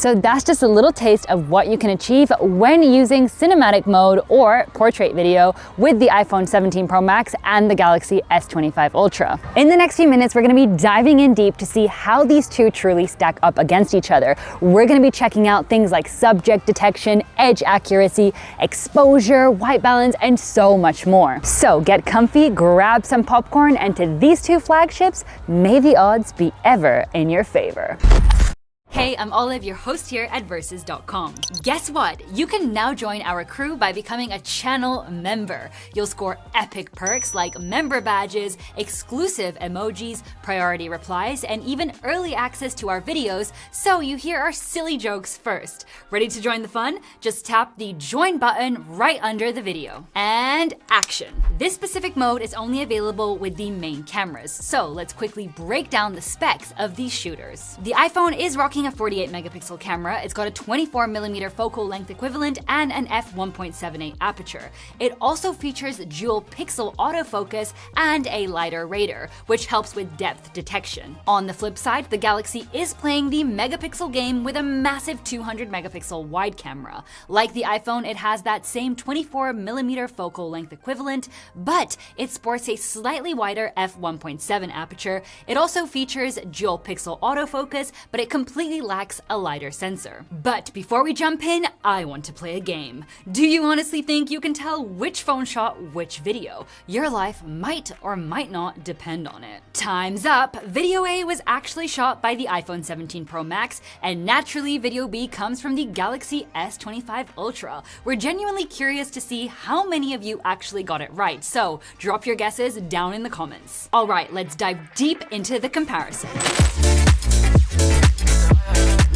So that's just a little taste of what you can achieve when using cinematic mode or portrait video with the iPhone 17 Pro Max and the Galaxy S25 Ultra. In the next few minutes, we're going to be diving in deep to see how these two truly stack up against each other. We're going to be checking out things like subject detection, edge accuracy, exposure, white balance, and so much more. So get comfy, grab some popcorn, and to these two flagships, may the odds be ever in your favor. Hey, I'm Olive, your host here at Versus.com. Guess what? You can now join our crew by becoming a channel member. You'll score epic perks like member badges, exclusive emojis, priority replies, and even early access to our videos, so you hear our silly jokes first. Ready to join the fun? Just tap the join button right under the video. And action! This specific mode is only available with the main cameras, so let's quickly break down the specs of these shooters. The iPhone is rocking a 48 megapixel camera. It's got a 24mm focal length equivalent and an f1.78 aperture. It also features dual pixel autofocus and a LiDAR radar, which helps with depth detection. On the flip side, the Galaxy is playing the megapixel game with a massive 200 megapixel wide camera. Like the iPhone, it has that same 24mm focal length equivalent, but it sports a slightly wider f1.7 aperture. It also features dual pixel autofocus, but it completely lacks a LiDAR sensor. But before we jump in, I want to play a game. Do you honestly think you can tell which phone shot which video? Your life might or might not depend on it. Time's up! Video A was actually shot by the iPhone 17 Pro Max, and naturally Video B comes from the Galaxy S25 Ultra. We're genuinely curious to see how many of you actually got it right, so drop your guesses down in the comments. Alright, let's dive deep into the comparison.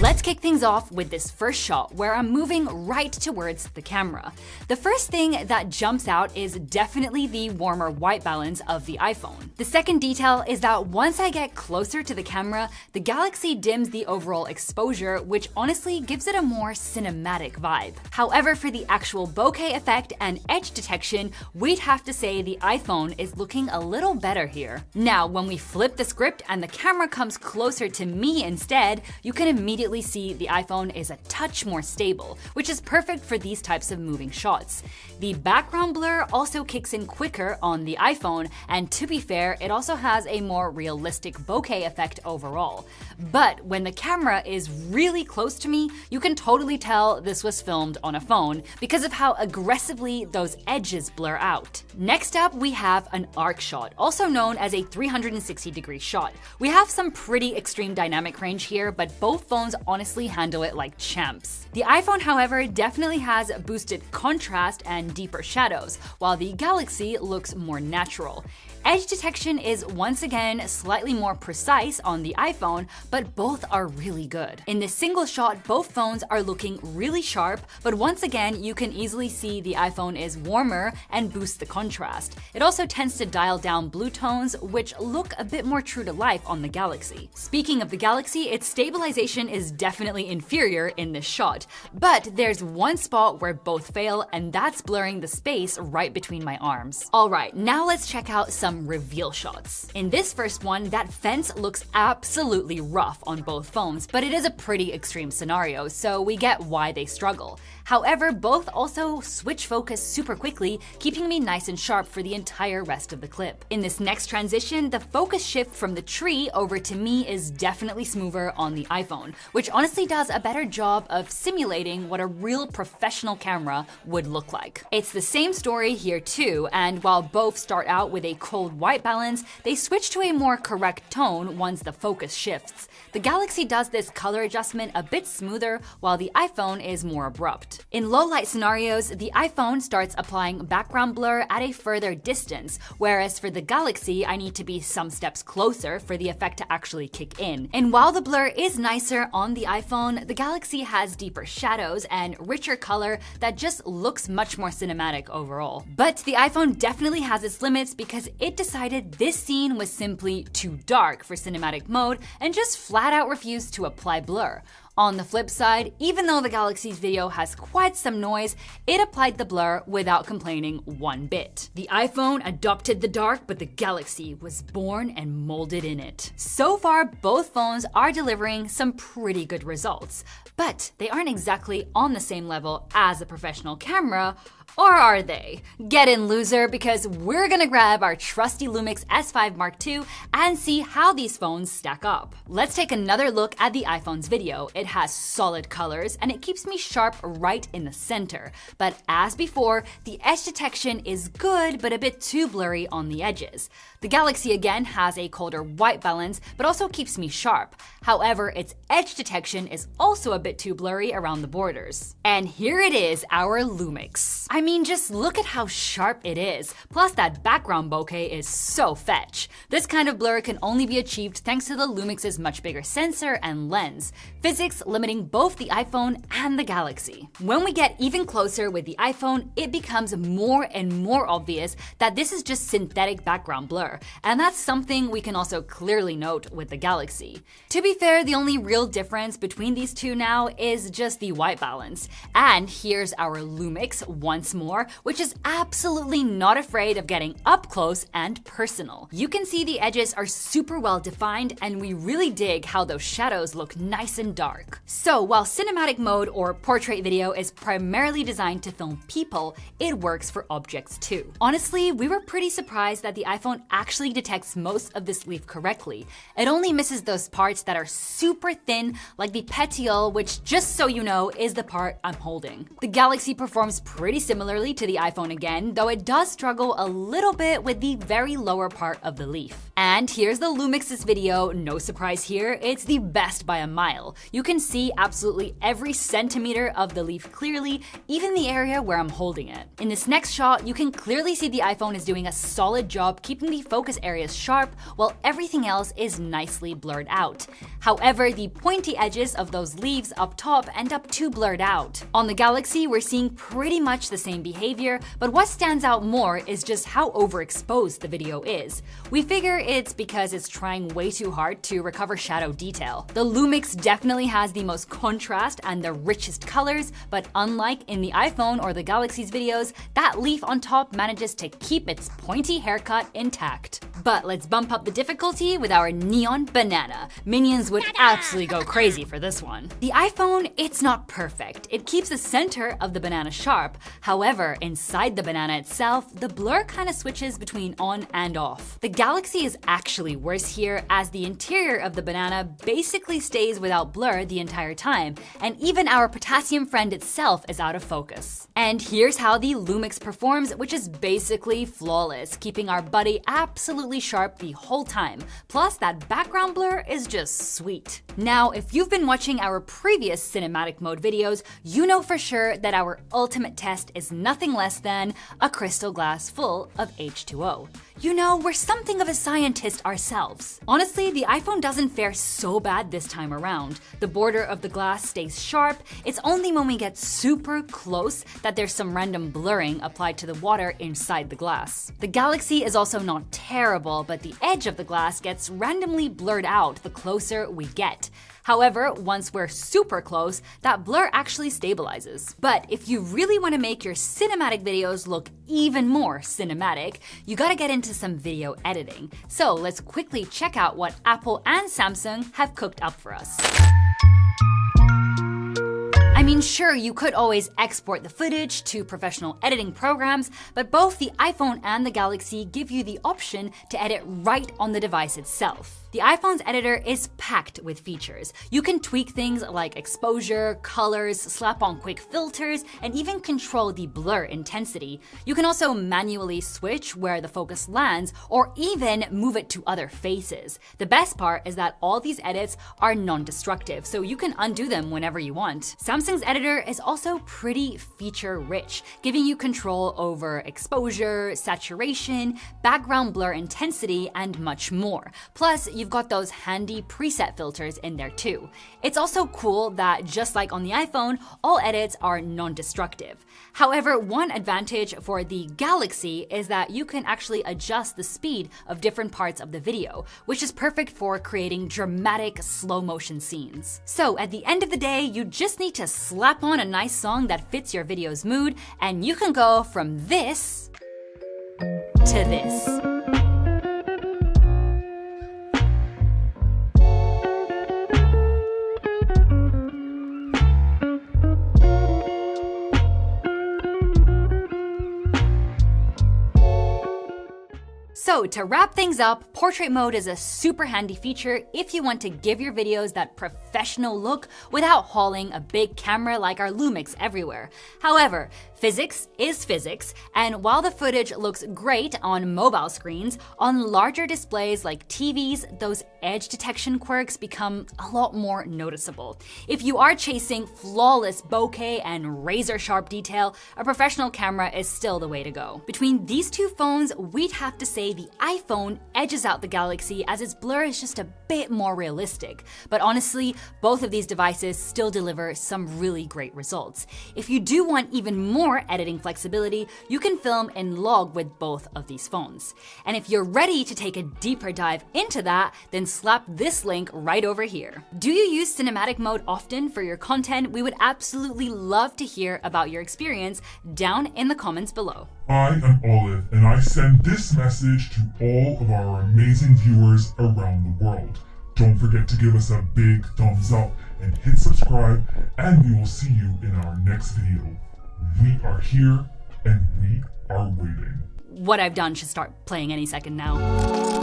Let's kick things off with this first shot where I'm moving right towards the camera. The first thing that jumps out is definitely the warmer white balance of the iPhone. The second detail is that once I get closer to the camera, the Galaxy dims the overall exposure, which honestly gives it a more cinematic vibe. However, for the actual bokeh effect and edge detection, we'd have to say the iPhone is looking a little better here. Now, when we flip the script and the camera comes closer to me instead, you can immediately see the iPhone is a touch more stable, which is perfect for these types of moving shots. The background blur also kicks in quicker on the iPhone, and to be fair, it also has a more realistic bokeh effect overall. But when the camera is really close to me, you can totally tell this was filmed on a phone because of how aggressively those edges blur out. Next up, we have an arc shot, also known as a 360-degree shot. We have some pretty extreme dynamic range here, but both phones honestly handle it like champs. The iPhone, however, definitely has boosted contrast and deeper shadows, while the Galaxy looks more natural. Edge detection is once again slightly more precise on the iPhone, but both are really good. In this single shot, both phones are looking really sharp, but once again, you can easily see the iPhone is warmer and boosts the contrast. It also tends to dial down blue tones, which look a bit more true to life on the Galaxy. Speaking of the Galaxy, its stabilization is definitely inferior in this shot, but there's one spot where both fail, and that's blurring the space right between my arms. Alright, now let's check out some reveal shots. In this first one, that fence looks absolutely rough on both phones, but it is a pretty extreme scenario, so we get why they struggle. However, both also switch focus super quickly, keeping me nice and sharp for the entire rest of the clip. In this next transition, the focus shift from the tree over to me is definitely smoother on the iPhone, which honestly does a better job of simulating what a real professional camera would look like. It's the same story here too, and while both start out with a cold white balance, they switch to a more correct tone once the focus shifts. The Galaxy does this color adjustment a bit smoother, while the iPhone is more abrupt. In low light scenarios, the iPhone starts applying background blur at a further distance, whereas for the Galaxy, I need to be some steps closer for the effect to actually kick in. And while the blur is nicer on the iPhone, the Galaxy has deeper shadows and richer color that just looks much more cinematic overall. But the iPhone definitely has its limits because it decided this scene was simply too dark for cinematic mode and just flat out refused to apply blur. On the flip side, even though the Galaxy's video has quite some noise, it applied the blur without complaining one bit. The iPhone adopted the dark, but the Galaxy was born and molded in it. So far, both phones are delivering some pretty good results, but they aren't exactly on the same level as a professional camera. Or are they? Get in, loser, because we're gonna grab our trusty Lumix S5 Mark II and see how these phones stack up. Let's take another look at the iPhone's video. It has solid colors and it keeps me sharp right in the center. But as before, the edge detection is good but a bit too blurry on the edges. The Galaxy again has a colder white balance but also keeps me sharp. However, its edge detection is also a bit too blurry around the borders. And here it is, our Lumix. I mean, just look at how sharp it is. Plus, that background bokeh is so fetch. This kind of blur can only be achieved thanks to the Lumix's much bigger sensor and lens, physics limiting both the iPhone and the Galaxy. When we get even closer with the iPhone, it becomes more and more obvious that this is just synthetic background blur, and that's something we can also clearly note with the Galaxy. To be fair, the only real difference between these two now is just the white balance. And here's our Lumix once more, which is absolutely not afraid of getting up close and personal. You can see the edges are super well defined, and we really dig how those shadows look nice and dark. So while cinematic mode or portrait video is primarily designed to film people, it works for objects too. Honestly, we were pretty surprised that the iPhone actually detects most of this leaf correctly. It only misses those parts that are super thin, like the petiole, which, just so you know, is the part I'm holding. The Galaxy performs pretty similarly to the iPhone again, though it does struggle a little bit with the very lower part of the leaf. And here's the Lumix's video. No surprise here, it's the best by a mile. You can see absolutely every centimeter of the leaf clearly, even the area where I'm holding it. In this next shot, you can clearly see the iPhone is doing a solid job keeping the focus areas sharp while everything else is nicely blurred out. However, the pointy edges of those leaves up top end up too blurred out. On the Galaxy, we're seeing pretty much the same behavior, but what stands out more is just how overexposed the video is. We figure it's because it's trying way too hard to recover shadow detail. The Lumix definitely has the most contrast and the richest colors, but unlike in the iPhone or the Galaxy's videos, that leaf on top manages to keep its pointy haircut intact. But let's bump up the difficulty with our neon banana. Minions would absolutely go crazy for this one. The iPhone, it's not perfect. It keeps the center of the banana sharp. However, inside the banana itself, the blur kind of switches between on and off. The Galaxy is actually worse here, as the interior of the banana basically stays without blur the entire time, and even our potassium friend itself is out of focus. And here's how the Lumix performs, which is basically flawless, keeping our buddy absolutely sharp the whole time. Plus, that background blur is just sweet. Now, if you've been watching our previous cinematic mode videos, you know for sure that our ultimate test is nothing less than a crystal glass full of H2O. You know, we're something of a scientist ourselves. Honestly, the iPhone doesn't fare so bad this time around. The border of the glass stays sharp. It's only when we get super close that there's some random blurring applied to the water inside the glass. The Galaxy is also not terrible, but the edge of the glass gets randomly blurred out the closer we get. However, once we're super close, that blur actually stabilizes. But if you really want to make your cinematic videos look even more cinematic, you gotta get into some video editing. So let's quickly check out what Apple and Samsung have cooked up for us. I mean, sure, you could always export the footage to professional editing programs, but both the iPhone and the Galaxy give you the option to edit right on the device itself. The iPhone's editor is packed with features. You can tweak things like exposure, colors, slap on quick filters, and even control the blur intensity. You can also manually switch where the focus lands, or even move it to other faces. The best part is that all these edits are non-destructive, so you can undo them whenever you want. Samsung's editor is also pretty feature-rich, giving you control over exposure, saturation, background blur intensity, and much more. Plus, you you've got those handy preset filters in there too. It's also cool that just like on the iPhone, all edits are non-destructive. However, one advantage for the Galaxy is that you can actually adjust the speed of different parts of the video, which is perfect for creating dramatic slow motion scenes. So at the end of the day, you just need to slap on a nice song that fits your video's mood, and you can go from this to this. So to wrap things up, portrait mode is a super handy feature if you want to give your videos that professional look without hauling a big camera like our Lumix everywhere. However, physics is physics, and while the footage looks great on mobile screens, on larger displays like TVs, those edge detection quirks become a lot more noticeable. If you are chasing flawless bokeh and razor-sharp detail, a professional camera is still the way to go. Between these two phones, we'd have to say the iPhone edges out the Galaxy as its blur is just a bit more realistic. But honestly, both of these devices still deliver some really great results. If you do want even more editing flexibility, you can film in log with both of these phones. And if you're ready to take a deeper dive into that, then slap this link right over here. Do you use cinematic mode often for your content? We would absolutely love to hear about your experience down in the comments below. I am Olive, and I send this message to all of our amazing viewers around the world. Don't forget to give us a big thumbs up and hit subscribe, and we will see you in our next video. We are here, and we are waiting. What I've done should start playing any second now.